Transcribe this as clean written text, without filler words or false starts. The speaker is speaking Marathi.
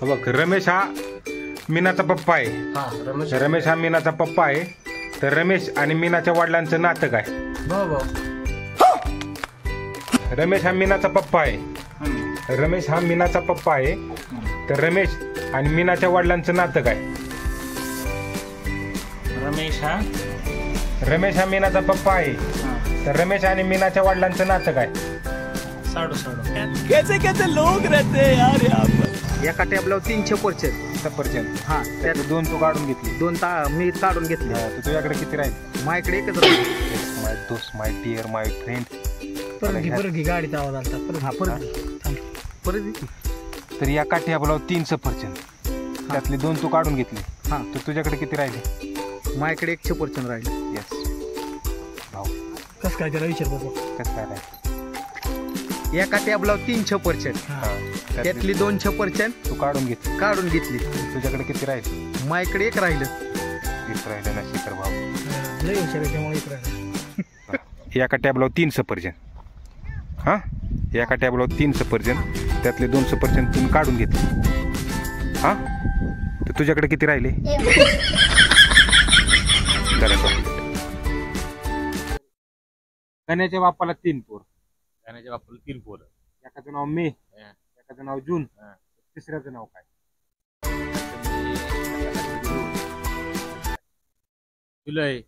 बघ, रमेश हा मीनाचा पप्पा आहे. हा रमेश हा मीनाचा पप्पा आहे. तर रमेश आणि मीनाच्या वडिलांचं नातं काय? भाऊ. रमेश हा मीनाचा पप्पा आहे. रमेश हा मीनाचा पप्पा आहे. तर रमेश आणि मीनाच्या वडिलांचं नातं काय? रमेश हा मीनाचा पप्पा आहे. तर रमेश आणि मीनाच्या वडिलांचं नातं काय? कैसे कैसे लोग रहते हैं यार यहाँ पर. एका टेबलावर 3 सफरचंद. सफरचंद. हा त्यात 2 तू काढून घेतली. 2 मी काढून घेतले. तर तुझ्याकडे किती राहील? माझ्याकडे एकच राहिली. माय दोस्त, माय डिअर, माय फ्रेंड. परत घे गाडीचा आवाज आलता. परत तर या टेबलावर 3 सफरचंद, त्यातले 2 तू काढून घेतले. हा तर तुझ्याकडे किती राहिले? माझ्याकडे 1 सफरचंद राहिले. येस भाऊ. कसं काय त्याला विचार बघू. कसं काय राहील? एका टेबलावर 3 सफरचंद, त्यातली 2 सफरचंद तू काढून घेतली. तुझ्याकडे किती राहील? माझ्याकडे 1 राहिलं. एक राहिलं ना शिखर भाऊ. लय हुशार आहे त्यामुळे 1 राहिलं. एका टेबलावर 3 सफरचंद. हा, एका टेबलावर 3 सफरचंद, त्यातले 2 सफरचंद तुम्ही काढून घेतले. हा, तर तुझ्याकडे किती राहिले? गण्याच्या बापाला 3 पोर. गाण्याच्या बापाला 3 पोरं. एकाचं नाव मे, एकाचं नाव जून, तिसऱ्याचं नाव काय? जुलै.